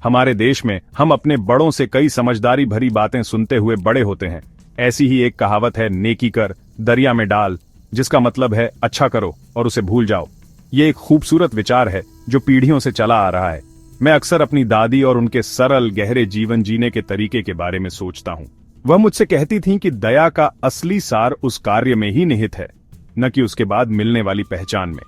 हमारे देश में हम अपने बड़ों से कई समझदारी भरी बातें सुनते हुए बड़े होते हैं। ऐसी ही एक कहावत है, नेकी कर दरिया में डाल, जिसका मतलब है अच्छा करो और उसे भूल जाओ। ये एक खूबसूरत विचार है जो पीढ़ियों से चला आ रहा है। मैं अक्सर अपनी दादी और उनके सरल गहरे जीवन जीने के तरीके के बारे में सोचता हूँ। वह मुझसे कहती थीं कि दया का असली सार उस कार्य में ही निहित है, न कि उसके बाद मिलने वाली पहचान में।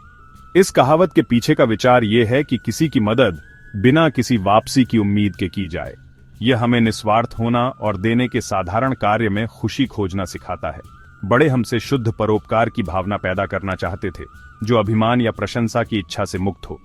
इस कहावत के पीछे का विचार ये है कि किसी की मदद बिना किसी वापसी की उम्मीद के की जाए। यह हमें निस्वार्थ होना और देने के साधारण कार्य में खुशी खोजना सिखाता है। बड़े हमसे शुद्ध परोपकार की भावना पैदा करना चाहते थे, जो अभिमान या प्रशंसा की इच्छा से मुक्त हो।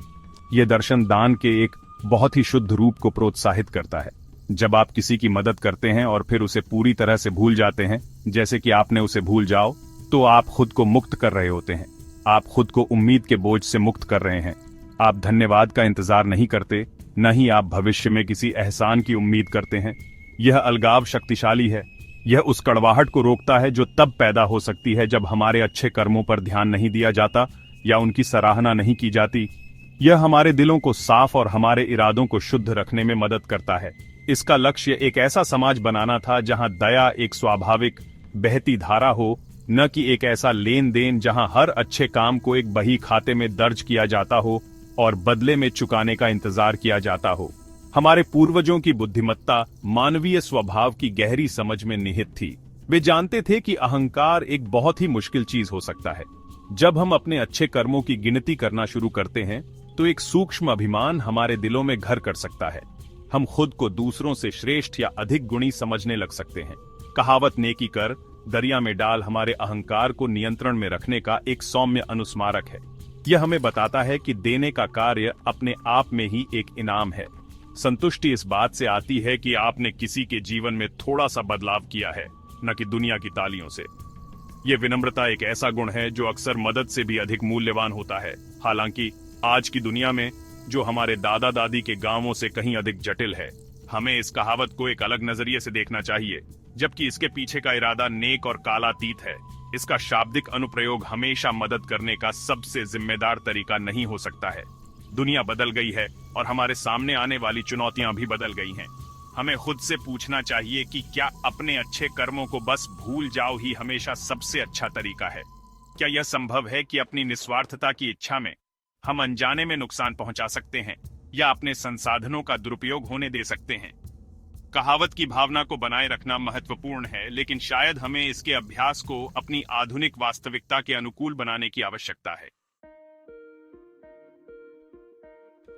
यह दर्शन दान के एक बहुत ही शुद्ध रूप को प्रोत्साहित करता है। जब आप किसी की मदद करते हैं और फिर उसे पूरी तरह से भूल जाते हैं, जैसे कि आपने उसे भूल जाओ, तो आप खुद को मुक्त कर रहे होते हैं। आप खुद को उम्मीद के बोझ से मुक्त कर रहे हैं। आप धन्यवाद का इंतजार नहीं करते, न ही आप भविष्य में किसी एहसान की उम्मीद करते हैं। यह अलगाव शक्तिशाली है। यह उस कड़वाहट को रोकता है जो तब पैदा हो सकती है जब हमारे अच्छे कर्मों पर ध्यान नहीं दिया जाता या उनकी सराहना नहीं की जाती। यह हमारे दिलों को साफ और हमारे इरादों को शुद्ध रखने में मदद करता है। इसका लक्ष्य एक ऐसा समाज बनाना था जहां दया एक स्वाभाविक बहती धारा हो, न कि एक ऐसा लेन देन जहां हर अच्छे काम को एक बही खाते में दर्ज किया जाता हो और बदले में चुकाने का इंतजार किया जाता हो। हमारे पूर्वजों की बुद्धिमत्ता मानवीय स्वभाव की गहरी समझ में निहित थी। वे जानते थे कि अहंकार एक बहुत ही मुश्किल चीज हो सकता है। जब हम अपने अच्छे कर्मों की गिनती करना शुरू करते हैं, तो एक सूक्ष्म अभिमान हमारे दिलों में घर कर सकता है। हम खुद को दूसरों से श्रेष्ठ या अधिक गुणी समझने लग सकते हैं। कहावत नेकी कर दरिया में डाल हमारे अहंकार को नियंत्रण में रखने का एक सौम्य अनुस्मारक है। यह हमें बताता है कि देने का कार्य अपने आप में ही एक इनाम है। संतुष्टि इस बात से आती है कि आपने किसी के जीवन में थोड़ा सा बदलाव किया है, न कि दुनिया की तालियों से। यह विनम्रता एक ऐसा गुण है जो अक्सर मदद से भी अधिक मूल्यवान होता है। हालांकि आज की दुनिया में, जो हमारे दादा दादी के गांवों से कहीं अधिक जटिल है, हमें इस कहावत को एक अलग नजरिए से देखना चाहिए। जबकि इसके पीछे का इरादा नेक और कालातीत है, इसका शाब्दिक अनुप्रयोग हमेशा मदद करने का सबसे जिम्मेदार तरीका नहीं हो सकता है। दुनिया बदल गई है और हमारे सामने आने वाली चुनौतियां भी बदल गई हैं। हमें खुद से पूछना चाहिए कि क्या अपने अच्छे कर्मों को बस भूल जाओ ही हमेशा सबसे अच्छा तरीका है? क्या यह संभव है कि अपनी निस्वार्थता की इच्छा में हम अनजाने में नुकसान पहुंचा सकते हैं या अपने संसाधनों का दुरुपयोग होने दे सकते हैं? कहावत की भावना को बनाए रखना महत्वपूर्ण है, लेकिन शायद हमें इसके अभ्यास को अपनी आधुनिक वास्तविकता के अनुकूल बनाने की आवश्यकता है।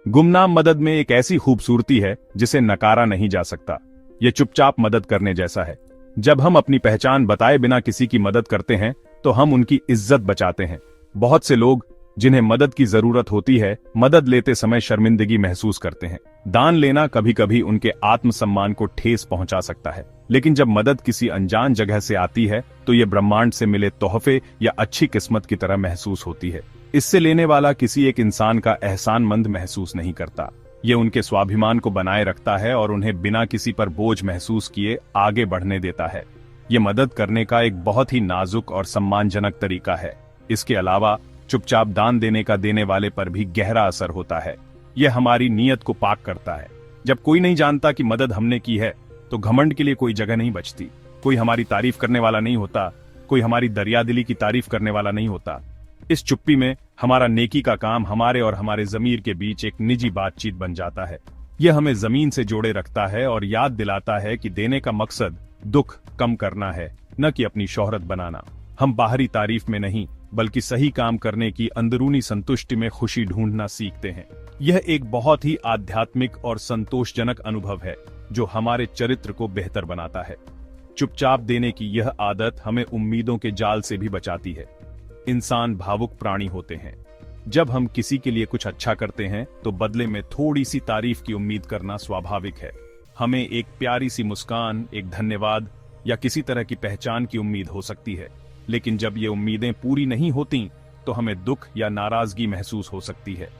गुमनाम मदद में एक ऐसी खूबसूरती है जिसे नकारा नहीं जा सकता। यह चुपचाप मदद करने जैसा है। जब हम अपनी पहचान बताए बिना किसी की मदद करते हैं, तो हम उनकी इज्जत बचाते हैं। बहुत से लोग जिन्हें मदद की जरूरत होती है, मदद लेते समय शर्मिंदगी महसूस करते हैं। दान लेना कभी कभी उनके आत्मसम्मान को ठेस पहुंचा सकता है, लेकिन जब मदद किसी अनजान जगह से आती है, तो ये ब्रह्मांड से मिले तोहफे या अच्छी किस्मत की तरह महसूस होती है। इससे लेने वाला किसी एक इंसान का एहसानमंद महसूस नहीं करता। ये उनके स्वाभिमान को बनाए रखता है और उन्हें बिना किसी पर बोझ महसूस किए आगे बढ़ने देता है। ये मदद करने का एक बहुत ही नाजुक और सम्मानजनक तरीका है। इसके अलावा चुपचाप दान देने का देने वाले पर भी गहरा असर होता है। यह हमारी नीयत को पाक करता है। जब कोई नहीं जानता कि मदद हमने की है, तो घमंड के लिए कोई जगह नहीं बचती। कोई हमारी तारीफ करने वाला नहीं होता, कोई हमारी दरियादिली की तारीफ करने वाला नहीं होता। इस चुप्पी में हमारा नेकी का काम हमारे और हमारे जमीर के बीच एक निजी बातचीत बन जाता है। यह हमें जमीन से जोड़े रखता है और याद दिलाता है कि देने का मकसद दुख कम करना है, न कि अपनी शोहरत बनाना। हम बाहरी तारीफ में नहीं, बल्कि सही काम करने की अंदरूनी संतुष्टि में खुशी ढूंढना सीखते हैं। यह एक बहुत ही आध्यात्मिक और संतोषजनक अनुभव है, जो हमारे चरित्र को बेहतर बनाता है। चुपचाप देने की यह आदत हमें उम्मीदों के जाल से भी बचाती है। इंसान भावुक प्राणी होते हैं। जब हम किसी के लिए कुछ अच्छा करते हैं, तो बदले में थोड़ी सी तारीफ की उम्मीद करना स्वाभाविक है। हमें एक प्यारी सी मुस्कान, एक धन्यवाद या किसी तरह की पहचान की उम्मीद हो सकती है। लेकिन जब ये उम्मीदें पूरी नहीं होती, तो हमें दुख या नाराजगी महसूस हो सकती है।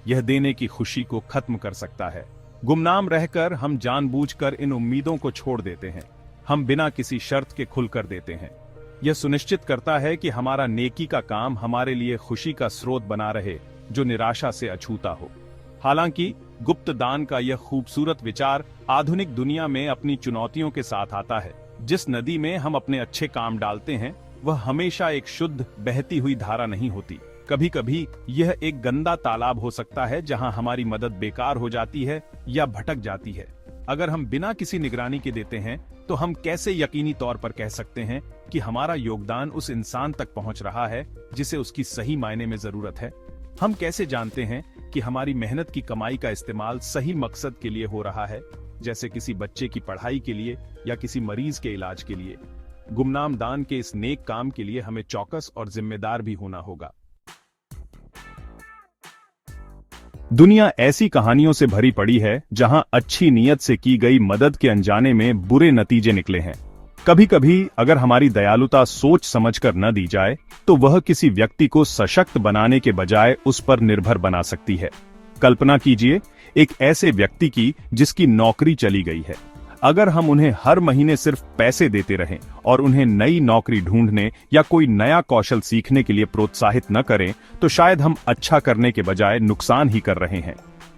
यह देने की खुशी को खत्म कर सकता है। गुमनाम रहकर हम जानबूझकर इन उम्मीदों को छोड़ देते हैं। हम बिना किसी शर्त के खुलकर देते हैं। यह सुनिश्चित करता है कि हमारा नेकी का काम हमारे लिए खुशी का स्रोत बना रहे, जो निराशा से अछूता हो। हालांकि गुप्त दान का यह खूबसूरत विचार आधुनिक दुनिया में अपनी चुनौतियों के साथ आता है। जिस नदी में हम अपने अच्छे काम डालते हैं वह हमेशा एक शुद्ध बहती हुई धारा नहीं होती। कभी कभी यह एक गंदा तालाब हो सकता है जहां हमारी मदद बेकार हो जाती है या भटक जाती है। अगर हम बिना किसी निगरानी के देते हैं तो हम कैसे यकीनी तौर पर कह सकते हैं कि हमारा योगदान उस इंसान तक पहुंच रहा है जिसे उसकी सही मायने में जरूरत है? हम कैसे जानते हैं कि हमारी मेहनत की कमाई का इस्तेमाल सही मकसद के लिए हो रहा है, जैसे किसी बच्चे की पढ़ाई के लिए या किसी मरीज के इलाज के लिए? गुमनाम दान के इस नेक काम के लिए हमें चौकस और जिम्मेदार भी होना होगा। दुनिया ऐसी कहानियों से भरी पड़ी है जहां अच्छी नीयत से की गई मदद के अनजाने में बुरे नतीजे निकले हैं। कभी कभी अगर हमारी दयालुता सोच समझकर न दी जाए तो वह किसी व्यक्ति को सशक्त बनाने के बजाय उस पर निर्भर बना सकती है। कल्पना कीजिए एक ऐसे व्यक्ति की जिसकी नौकरी चली गई है। अगर हम उन्हें हर महीने सिर्फ पैसे देते रहें और उन्हें नई नौकरी ढूंढने या कोई नया कौशल सीखने के लिए प्रोत्साहित न करें तो शायद हम अच्छा करने के बजाय नुकसान ही कर रहे हैं।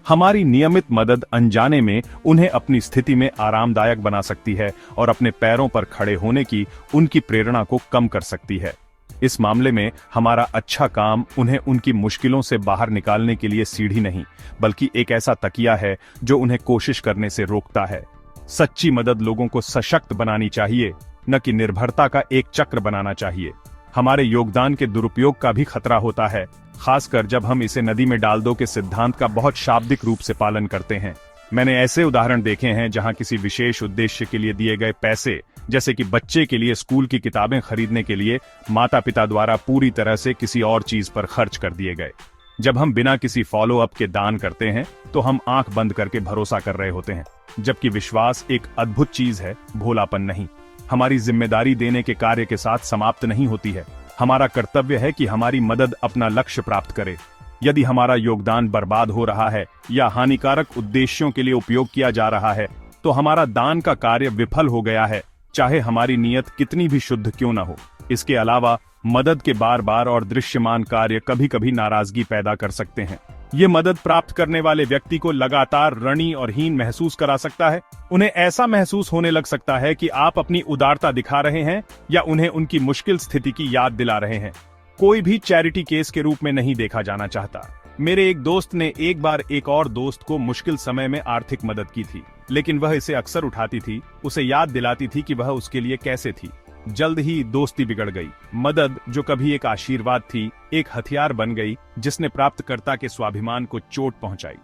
हमारी नियमित मदद अनजाने में उन्हें अपनी स्थिति में आरामदायक बना सकती है और अपने पैरों पर खड़े होने की उनकी प्रेरणा को कम कर सकती है। इस मामले में हमारा अच्छा काम उन्हें उनकी मुश्किलों से बाहर निकालने के लिए सीढ़ी नहीं बल्कि एक ऐसा तकिया है जो उन्हें कोशिश करने से रोकता है। सच्ची मदद लोगों को सशक्त बनानी चाहिए, न कि निर्भरता का एक चक्र बनाना चाहिए। हमारे योगदान के दुरुपयोग का भी खतरा होता है, खासकर जब हम इसे नदी में डाल दो के सिद्धांत का बहुत शाब्दिक रूप से पालन करते हैं। मैंने ऐसे उदाहरण देखे हैं जहां किसी विशेष उद्देश्य के लिए दिए गए पैसे, जैसे कि बच्चे के लिए स्कूल की किताबें खरीदने के लिए, माता पिता द्वारा पूरी तरह से किसी और चीज पर खर्च कर दिए गए। जब हम बिना किसी फॉलो अप के दान करते हैं तो हम आंख बंद करके भरोसा कर रहे होते हैं, जबकि विश्वास एक अद्भुत चीज है, भोलापन नहीं। हमारी जिम्मेदारी देने के कार्य के साथ समाप्त नहीं होती है। हमारा कर्तव्य है कि हमारी मदद अपना लक्ष्य प्राप्त करे। यदि हमारा योगदान बर्बाद हो रहा है या हानिकारक उद्देश्यों के लिए उपयोग किया जा रहा है तो हमारा दान का कार्य विफल हो गया है, चाहे हमारी नीयत कितनी भी शुद्ध क्यों न हो। इसके अलावा मदद के बार बार और दृश्यमान कार्य कभी कभी नाराजगी पैदा कर सकते हैं। ये मदद प्राप्त करने वाले व्यक्ति को लगातार ऋणी और हीन महसूस करा सकता है। उन्हें ऐसा महसूस होने लग सकता है कि आप अपनी उदारता दिखा रहे हैं या उन्हें उनकी मुश्किल स्थिति की याद दिला रहे हैं। कोई भी चैरिटी केस के रूप में नहीं देखा जाना चाहता। मेरे एक दोस्त ने एक बार एक और दोस्त को मुश्किल समय में आर्थिक मदद की थी, लेकिन वह इसे अक्सर उठाती थी, उसे याद दिलाती थी कि वह उसके लिए कैसे थी। जल्द ही दोस्ती बिगड़ गई। मदद जो कभी एक आशीर्वाद थी, एक हथियार बन गई जिसने प्राप्तकर्ता के स्वाभिमान को चोट पहुंचाई।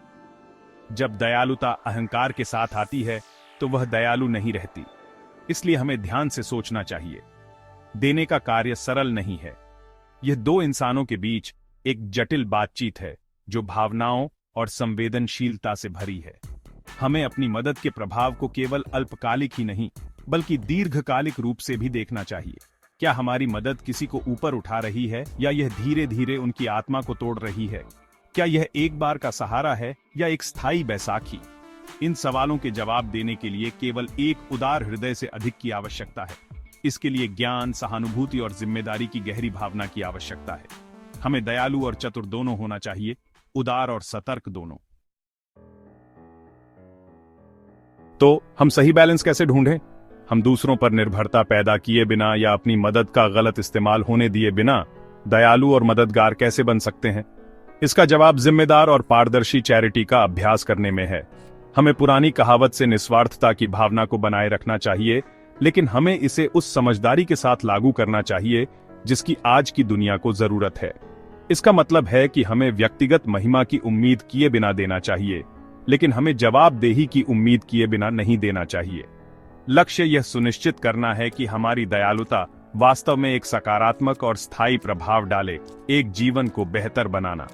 जब दयालुता अहंकार के साथ आती है तो वह दयालु नहीं रहती। इसलिए हमें ध्यान से सोचना चाहिए। देने का कार्य सरल नहीं है। यह दो इंसानों के बीच एक जटिल बातचीत है जो भावनाओं और संवेदनशीलता से भरी है। हमें अपनी मदद के प्रभाव को केवल अल्पकालिक ही नहीं बल्कि दीर्घकालिक रूप से भी देखना चाहिए। क्या हमारी मदद किसी को ऊपर उठा रही है या यह धीरे धीरे उनकी आत्मा को तोड़ रही है? क्या यह एक बार का सहारा है या एक स्थायी बैसाखी? इन सवालों के जवाब देने के लिए केवल एक उदार हृदय से अधिक की आवश्यकता है। इसके लिए ज्ञान, सहानुभूति और जिम्मेदारी की गहरी भावना की आवश्यकता है। हमें दयालु और चतुर दोनों होना चाहिए, उदार और सतर्क दोनों। तो हम सही बैलेंस कैसे ढूंढें? हम दूसरों पर निर्भरता पैदा किए बिना या अपनी मदद का गलत इस्तेमाल होने दिए बिना दयालु और मददगार कैसे बन सकते हैं? इसका जवाब जिम्मेदार और पारदर्शी चैरिटी का अभ्यास करने में है। हमें पुरानी कहावत से निस्वार्थता की भावना को बनाए रखना चाहिए, लेकिन हमें इसे उस समझदारी के साथ लागू करना चाहिए जिसकी आज की दुनिया को जरूरत है। इसका मतलब है कि हमें व्यक्तिगत महिमा की उम्मीद किए बिना देना चाहिए, लेकिन हमें जवाबदेही की उम्मीद किए बिना नहीं देना चाहिए। लक्ष्य यह सुनिश्चित करना है कि हमारी दयालुता वास्तव में एक सकारात्मक और स्थायी प्रभाव डाले, एक जीवन को बेहतर बनाना।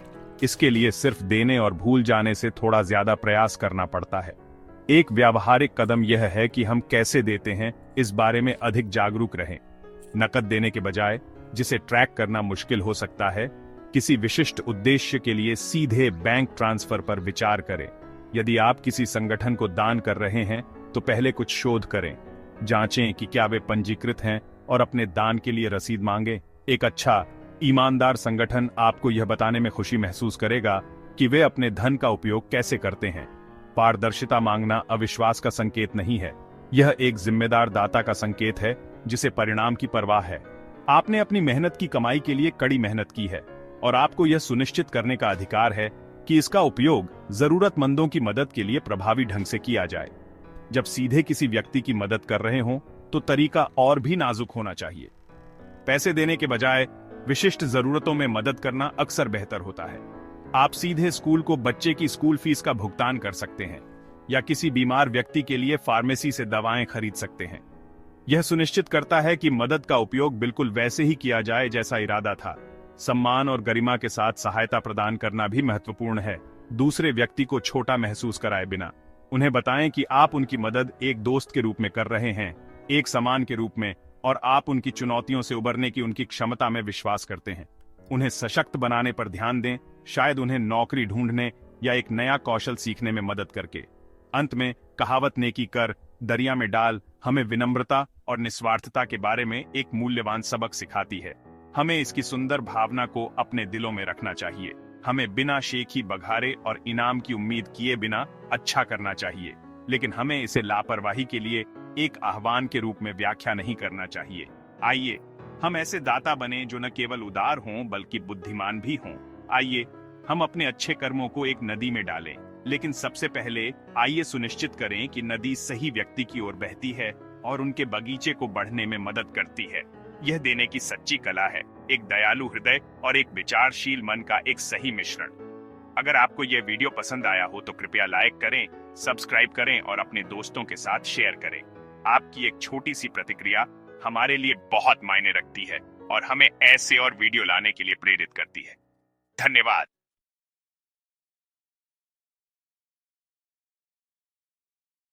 इसके लिए सिर्फ देने और भूल जाने से थोड़ा ज्यादा प्रयास करना पड़ता है। एक व्यावहारिक कदम यह है कि हम कैसे देते हैं इस बारे में अधिक जागरूक रहें। नकद देने के बजाय, जिसे ट्रैक करना मुश्किल हो सकता है, किसी विशिष्ट उद्देश्य के लिए सीधे बैंक ट्रांसफर पर विचार करें। यदि आप किसी संगठन को दान कर रहे हैं तो पहले कुछ शोध करें, जांचें कि क्या वे पंजीकृत हैं और अपने दान के लिए रसीद मांगें। एक अच्छा, ईमानदार संगठन आपको यह बताने में खुशी महसूस करेगा कि वे अपने धन का उपयोग कैसे करते हैं। पारदर्शिता मांगना अविश्वास का संकेत नहीं है, यह एक जिम्मेदार दाता का संकेत है जिसे परिणाम की परवाह है। आपने अपनी मेहनत की कमाई के लिए कड़ी मेहनत की है और आपको यह सुनिश्चित करने का अधिकार है कि इसका उपयोग जरूरतमंदों की मदद के लिए प्रभावी ढंग से किया जाए। जब सीधे किसी व्यक्ति की मदद कर रहे हों तो तरीका और भी नाजुक होना चाहिए। पैसे देने के बजाय विशिष्ट जरूरतों में मदद करना अक्सर बेहतर होता है। आप सीधे स्कूल को बच्चे की स्कूल फीस का भुगतान कर सकते हैं या किसी बीमार व्यक्ति के लिए फार्मेसी से दवाएं खरीद सकते हैं। यह सुनिश्चित करता है कि मदद का उपयोग बिल्कुल वैसे ही किया जाए जैसा इरादा था। सम्मान और गरिमा के साथ सहायता प्रदान करना भी महत्वपूर्ण है। दूसरे व्यक्ति को छोटा महसूस कराए बिना उन्हें बताएं कि आप उनकी मदद एक दोस्त के रूप में कर रहे हैं, एक समान के रूप में, और आप उनकी चुनौतियों से उबरने की उनकी क्षमता में विश्वास करते हैं। उन्हें सशक्त बनाने पर ध्यान दें, शायद उन्हें नौकरी ढूंढने या एक नया कौशल सीखने में मदद करके। अंत में कहावत नेकी कर दरिया में डाल हमें विनम्रता और निस्वार्थता के बारे में एक मूल्यवान सबक सिखाती है। हमें इसकी सुंदर भावना को अपने दिलों में रखना चाहिए। हमें बिना शेखी बघारे और इनाम की उम्मीद किए बिना अच्छा करना चाहिए, लेकिन हमें इसे लापरवाही के लिए एक आह्वान के रूप में व्याख्या नहीं करना चाहिए। आइए हम ऐसे दाता बने जो न केवल उदार हों बल्कि बुद्धिमान भी हों। आइए हम अपने अच्छे कर्मों को एक नदी में डालें, लेकिन सबसे पहले आइए सुनिश्चित करें कि नदी सही व्यक्ति की ओर बहती है और उनके बगीचे को बढ़ने में मदद करती है। यह देने की सच्ची कला है, एक दयालु हृदय और एक विचारशील मन का एक सही मिश्रण। अगर आपको यह वीडियो पसंद आया हो तो कृपया लाइक करें, सब्सक्राइब करें और अपने दोस्तों के साथ शेयर करें। आपकी एक छोटी सी प्रतिक्रिया हमारे लिए बहुत मायने रखती है और हमें ऐसे और वीडियो लाने के लिए प्रेरित करती है। धन्यवाद।